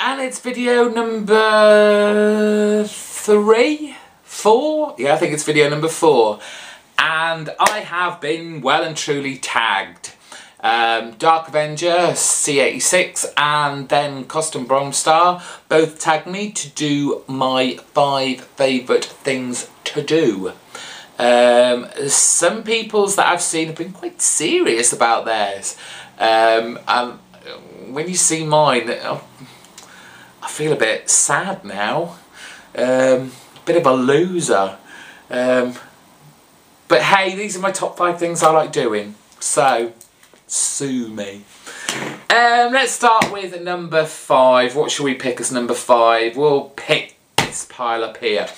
And it's video number 4? Yeah, I think it's video number 4. And I have been well and truly tagged. Dark Avenger, C86 and then Custom Bromstar both tagged me to do my 5 favourite things to do. Some people's that I've seen have been quite serious about theirs. And when you see mine, I feel a bit sad now. Bit of a loser. But hey, these are my top 5 things I like doing. So, sue me. Let's start with number 5. What shall we pick as number 5? We'll pick this pile up here.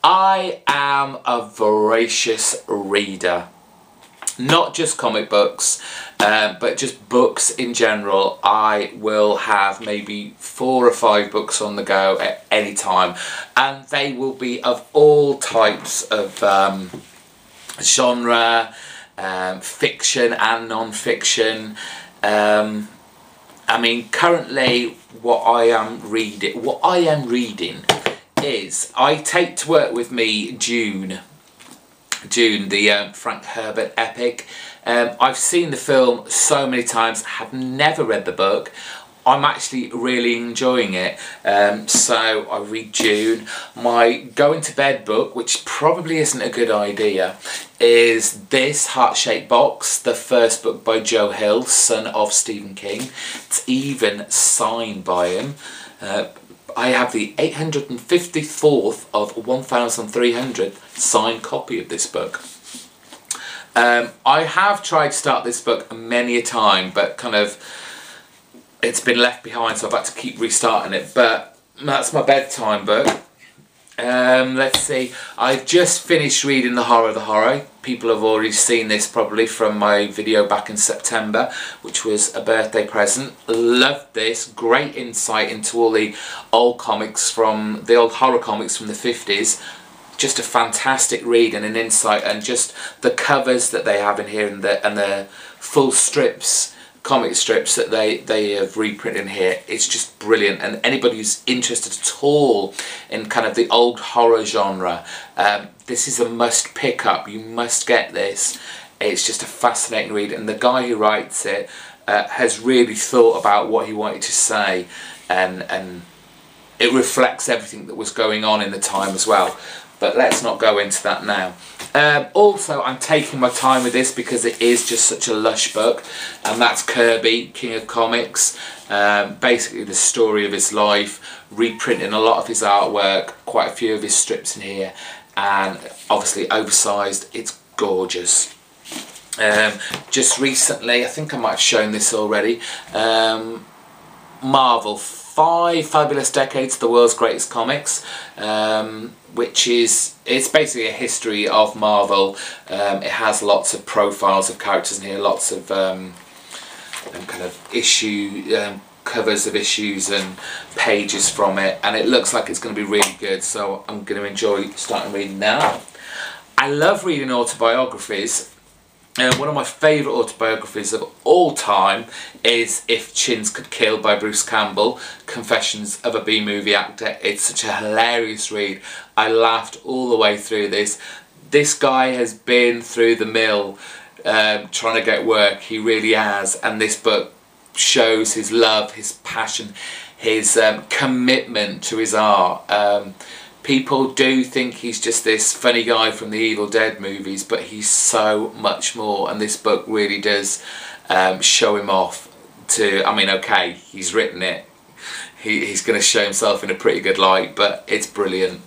I am a voracious reader. Not just comic books, but just books in general. I will have maybe 4 or 5 books on the go at any time. And they will be of all types of genre, fiction and non-fiction. I mean, currently what I am reading is, I take to work with me Dune, the Frank Herbert epic. I've seen the film so many times, have never read the book. I'm actually really enjoying it. So I read Dune. My going to bed book, which probably isn't a good idea, is this Heart-Shaped Box, the first book by Joe Hill, son of Stephen King. It's even signed by him. I have the 854th of 1,300 signed copy of this book. I have tried to start this book many a time, but kind of it's been left behind, so I've had to keep restarting it. But that's my bedtime book. Let's see, I've just finished reading The Horror of the Horror. People have already seen this probably from my video back in September, which was a birthday present. Loved this, great insight into all the old comics from, the old horror comics from the 50s. Just a fantastic read and an insight, and just the covers that they have in here and the full strips, comic strips that they have reprinted in here. It's just brilliant, and anybody who's interested at all in kind of the old horror genre, this is a must pick up. You must get this. It's just a fascinating read, and the guy who writes it has really thought about what he wanted to say, and it reflects everything that was going on in the time as well. But let's not go into that now. Also, I'm taking my time with this because it is just such a lush book, and that's Kirby, King of Comics. Basically the story of his life, reprinting a lot of his artwork, quite a few of his strips in here, and obviously oversized. It's gorgeous. Just recently, I think I might have shown this already, Marvel, 5 Fabulous Decades of the World's Greatest Comics, which is, it's basically a history of Marvel. It has lots of profiles of characters in here, lots of kind of covers of issues and pages from it, and it looks like it's going to be really good, so I'm going to enjoy starting reading now. I love reading autobiographies. One of my favourite autobiographies of all time is If Chins Could Kill by Bruce Campbell, Confessions of a B-Movie Actor. It's such a hilarious read. I laughed all the way through this. This guy has been through the mill trying to get work. He really has. And this book shows his love, his passion, his commitment to his art. People do think he's just this funny guy from the Evil Dead movies, but he's so much more, and this book really does show him off to, I mean, okay, he's written it, he's going to show himself in a pretty good light, but it's brilliant.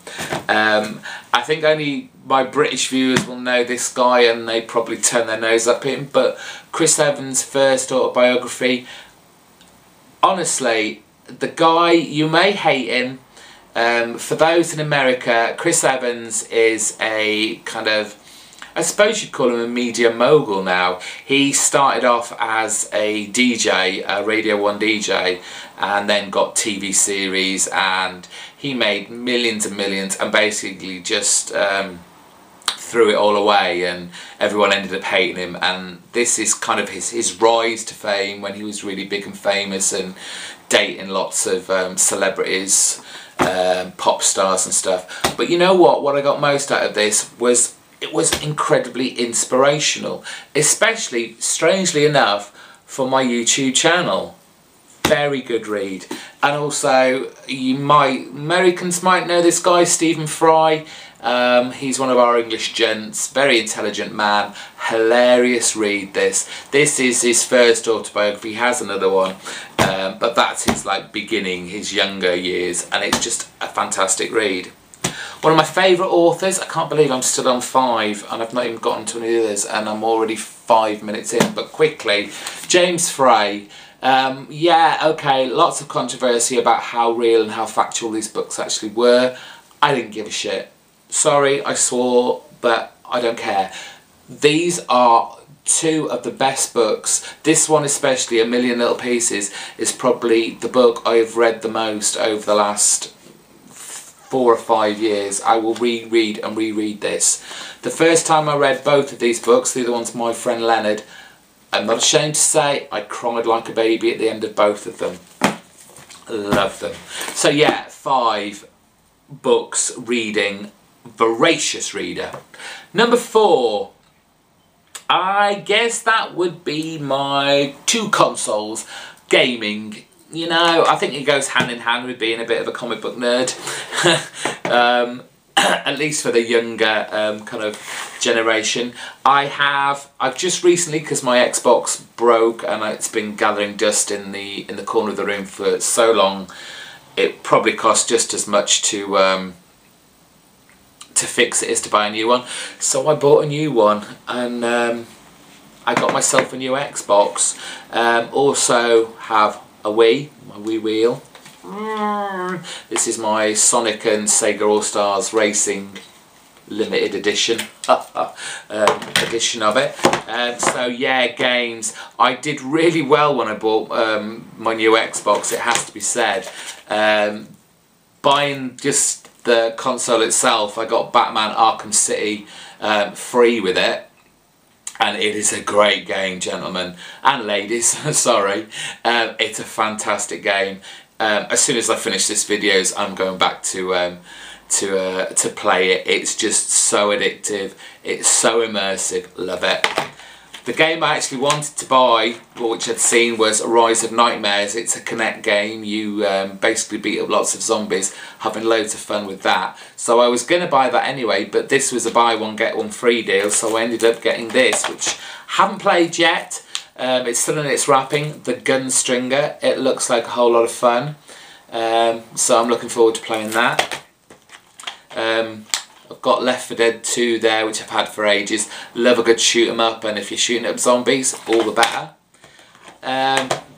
I think only my British viewers will know this guy, and they probably turn their nose up at him, but Chris Evans' first autobiography, honestly, the guy, you may hate him. For those in America, Chris Evans is a kind of, I suppose you'd call him a media mogul now. He started off as a DJ, a Radio 1 DJ, and then got TV series, and he made millions and millions, and basically just threw it all away and everyone ended up hating him, and this is kind of his rise to fame when he was really big and famous and dating lots of celebrities, pop stars and stuff. But you know what I got most out of this was it was incredibly inspirational, especially, strangely enough, for my YouTube channel. Very good read. And also, Americans might know this guy, Stephen Fry. He's one of our English gents, very intelligent man, hilarious read this. This is his first autobiography, he has another one, but that's his beginning, his younger years, and it's just a fantastic read. One of my favourite authors, I can't believe I'm still on 5 and I've not even gotten to any others and I'm already 5 minutes in, but quickly, James Frey. Yeah, okay, lots of controversy about how real and how factual these books actually were. I didn't give a shit. Sorry, I swore, but I don't care. These are 2 of the best books. This one especially, A Million Little Pieces, is probably the book I've read the most over the last 4 or 5 years. I will reread and reread this. The first time I read both of these books, the other one's My Friend Leonard, I'm not ashamed to say I cried like a baby at the end of both of them. Love them. So yeah, 5 books reading, voracious reader. Number 4, I guess that would be my 2 consoles. Gaming. You know, I think it goes hand in hand with being a bit of a comic book nerd. At least for the younger kind of generation. I've just recently, because my Xbox broke and it's been gathering dust in the corner of the room for so long, it probably costs just as much to fix it as to buy a new one. So I bought a new one, and I got myself a new Xbox. Also have a Wii, my Wii wheel. This is my Sonic and Sega All-Stars Racing limited edition edition of it. So yeah, games. I did really well when I bought my new Xbox, it has to be said. Buying just the console itself, I got Batman Arkham City free with it. And it is a great game, gentlemen and ladies, sorry. It's a fantastic game. As soon as I finish this videos, I'm going back to play it. It's just so addictive. It's so immersive. Love it. The game I actually wanted to buy, or which I'd seen, was Rise of Nightmares. It's a Kinect game. You basically beat up lots of zombies, having loads of fun with that. So I was going to buy that anyway, but this was a buy one get one free deal, so I ended up getting this, which I haven't played yet. It's still in its wrapping, The Gunstringer. It looks like a whole lot of fun, so I'm looking forward to playing that. I've got Left 4 Dead 2 there, which I've had for ages. Love a good shoot 'em up, and if you're shooting up zombies, all the better.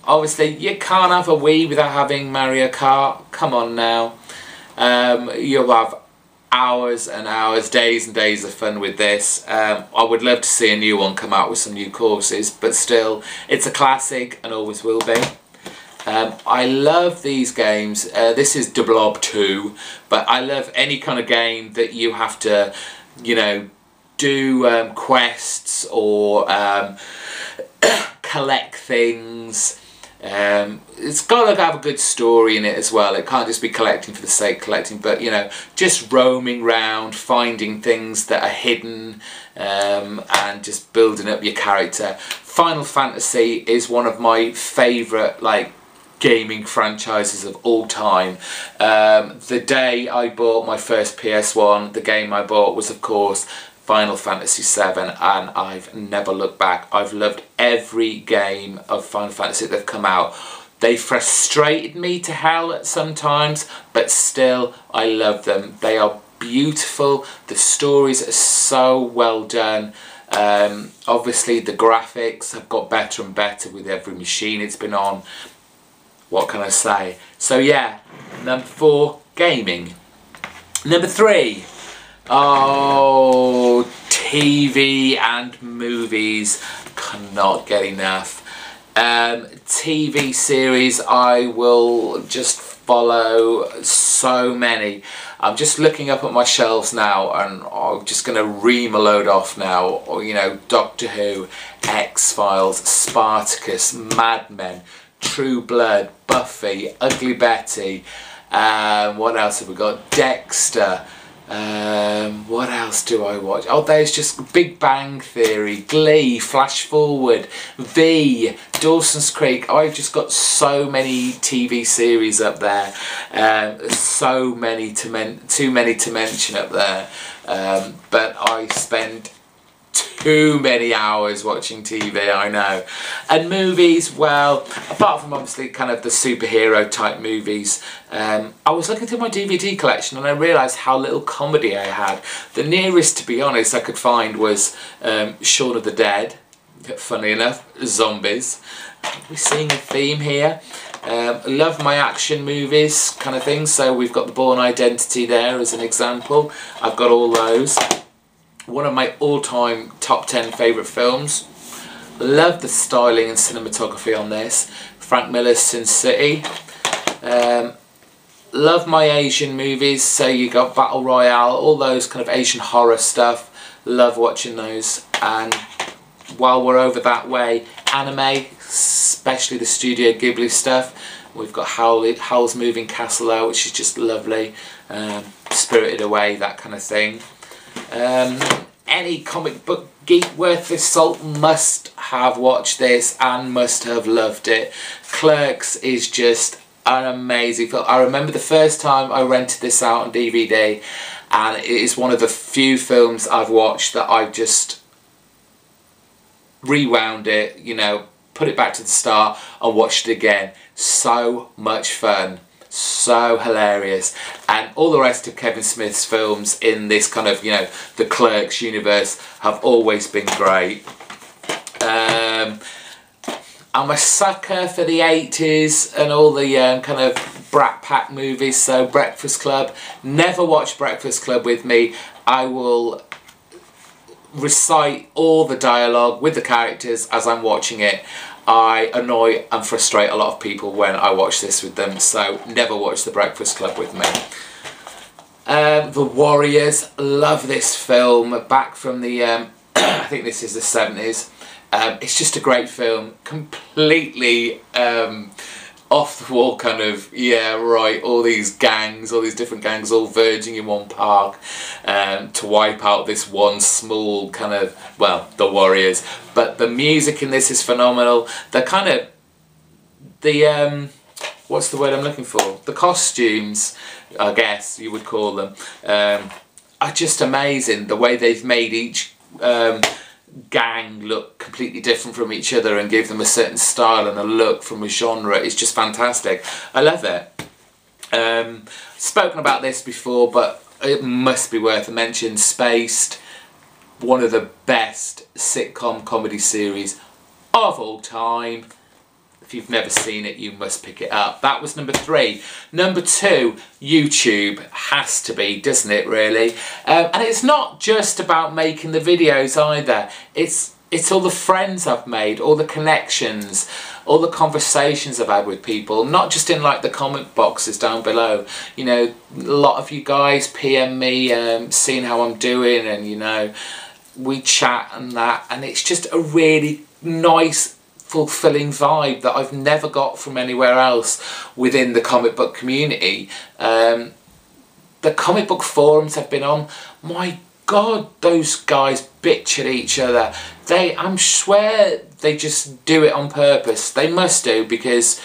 Obviously, you can't have a Wii without having Mario Kart. Come on now. You'll have hours and hours, days and days of fun with this. I would love to see a new one come out with some new courses, but still, it's a classic and always will be. I love these games. This is De Blob 2, but I love any kind of game that you have to, you know, do quests or collect things. It's got to have a good story in it as well. It can't just be collecting for the sake of collecting, but, you know, just roaming around, finding things that are hidden, and just building up your character. Final Fantasy is one of my favourite, like, gaming franchises of all time. The day I bought my first PS1, the game I bought was, of course, Final Fantasy VII, and I've never looked back. I've loved every game of Final Fantasy that have come out. They frustrated me to hell at sometimes, but still I love them. They are beautiful. The stories are so well done. Obviously the graphics have got better and better with every machine it's been on. What can I say? So yeah, number 4, gaming. Number 3, oh, TV and movies. Cannot get enough. TV series, I will just follow so many. I'm just looking up at my shelves now, and I'm just going to ream a load off now. Or, you know, Doctor Who, X-Files, Spartacus, Mad Men, True Blood, Buffy, Ugly Betty. What else have we got? Dexter. What else do I watch? Oh, there's just Big Bang Theory, Glee, Flash Forward, V, Dawson's Creek. I've just got so many TV series up there. So many too many to mention up there. But I spend too many hours watching TV, I know. And movies, well, apart from obviously kind of the superhero type movies, I was looking through my DVD collection and I realised how little comedy I had. The nearest, to be honest, I could find was Shaun of the Dead, funny enough, zombies. We're seeing a theme here. Love my action movies kind of thing, so we've got The Bourne Identity there as an example. I've got all those. One of my all-time top 10 favourite films. Love the styling and cinematography on this. Frank Miller's Sin City. Love my Asian movies, so you got Battle Royale, all those kind of Asian horror stuff. Love watching those. And while we're over that way, anime, especially the Studio Ghibli stuff. We've got Howl's Moving Castle there, which is just lovely. Spirited Away, that kind of thing. Any comic book geek worth his salt must have watched this and must have loved it. Clerks is just an amazing film. I remember the first time I rented this out on DVD, and it is one of the few films I've watched that I've just rewound it, you know, put it back to the start and watched it again. So much fun. So hilarious. And all the rest of Kevin Smith's films in this kind of, you know, the Clerks universe have always been great. I'm a sucker for the 80s and all the kind of Brat Pack movies, so Breakfast Club. Never watch Breakfast Club with me. I will recite all the dialogue with the characters as I'm watching it. I annoy and frustrate a lot of people when I watch this with them, so never watch The Breakfast Club with me. The Warriors, love this film, back from the, I think this is the 70s. It's just a great film, completely off the wall kind of, yeah, right, all these gangs, all these different gangs all verging in one park to wipe out this one small kind of, well, the Warriors. But the music in this is phenomenal. The kind of, the, what's the word I'm looking for? The costumes, I guess you would call them, are just amazing. The way they've made each gang look completely different from each other and give them a certain style and a look from a genre is just fantastic. I love it. Spoken about this before, but it must be worth a mention. Spaced, one of the best sitcom comedy series of all time. If you've never seen it, you must pick it up. That was number 3. Number 2, YouTube. Has to be, doesn't it, really? And it's not just about making the videos either. It's all the friends I've made, all the connections, all the conversations I've had with people, not just in like the comment boxes down below. You know, a lot of you guys PM me, seeing how I'm doing, and you know, we chat and that, and it's just a really nice, fulfilling vibe that I've never got from anywhere else within the comic book community. The comic book forums I've been on, my God, those guys bitch at each other. I swear they just do it on purpose. They must do, because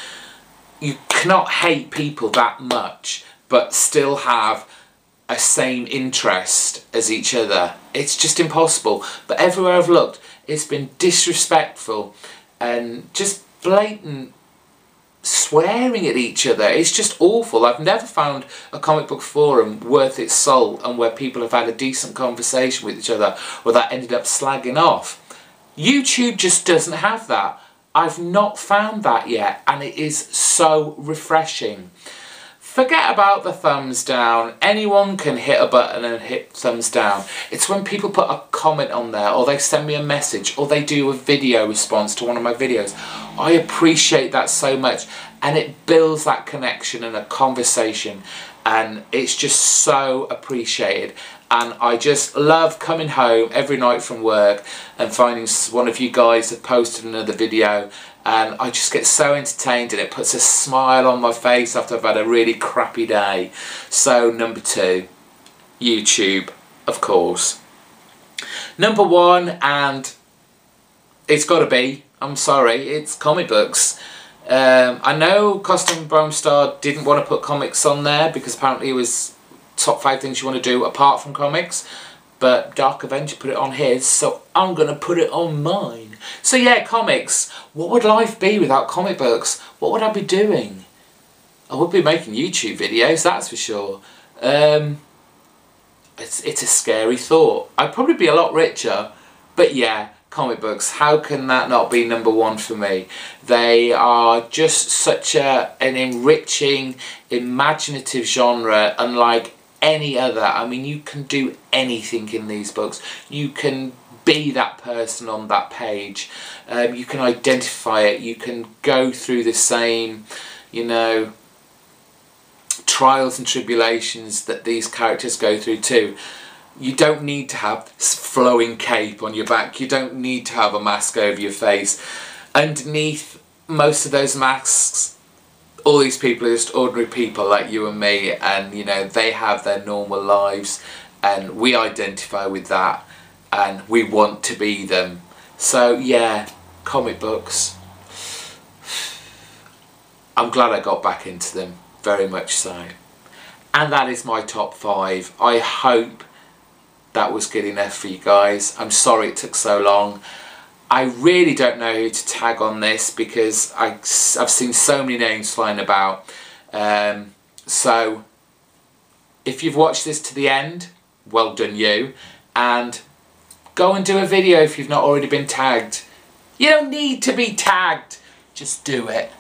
you cannot hate people that much but still have a same interest as each other. It's just impossible. But everywhere I've looked, it's been disrespectful and just blatant swearing at each other. It's just awful. I've never found a comic book forum worth its salt and where people have had a decent conversation with each other or that ended up slagging off. YouTube just doesn't have that. I've not found that yet, and it is so refreshing. Forget about the thumbs down. Anyone can hit a button and hit thumbs down. It's when people put a comment on there, or they send me a message, or they do a video response to one of my videos. I appreciate that so much, and it builds that connection and a conversation, and it's just so appreciated. And I just love coming home every night from work and finding one of you guys have posted another video, and I just get so entertained, and it puts a smile on my face after I've had a really crappy day. So number 2, YouTube, of course. Number 1, and it's got to be, I'm sorry, it's comic books. I know Costin Bromstar didn't want to put comics on there because apparently it was top 5 things you want to do apart from comics, but Dark Avenger put it on his, so I'm going to put it on mine. So yeah, comics. What would life be without comic books? What would I be doing? I would be making YouTube videos, that's for sure. It's a scary thought. I'd probably be a lot richer, but yeah, comic books, how can that not be number 1 for me? They are just such an enriching, imaginative genre, unlike any other. I mean, you can do anything in these books. You can be that person on that page. You can identify it. You can go through the same, you know, trials and tribulations that these characters go through too. You don't need to have flowing cape on your back. You don't need to have a mask over your face. Underneath most of those masks, all these people are just ordinary people like you and me, and you know, they have their normal lives, and we identify with that, and we want to be them. So yeah, comic books. I'm glad I got back into them, very much so. And that is my top 5. I hope that was good enough for you guys. I'm sorry it took so long. I really don't know who to tag on this because I've seen so many names flying about. So if you've watched this to the end, well done you. And go and do a video if you've not already been tagged. You don't need to be tagged. Just do it.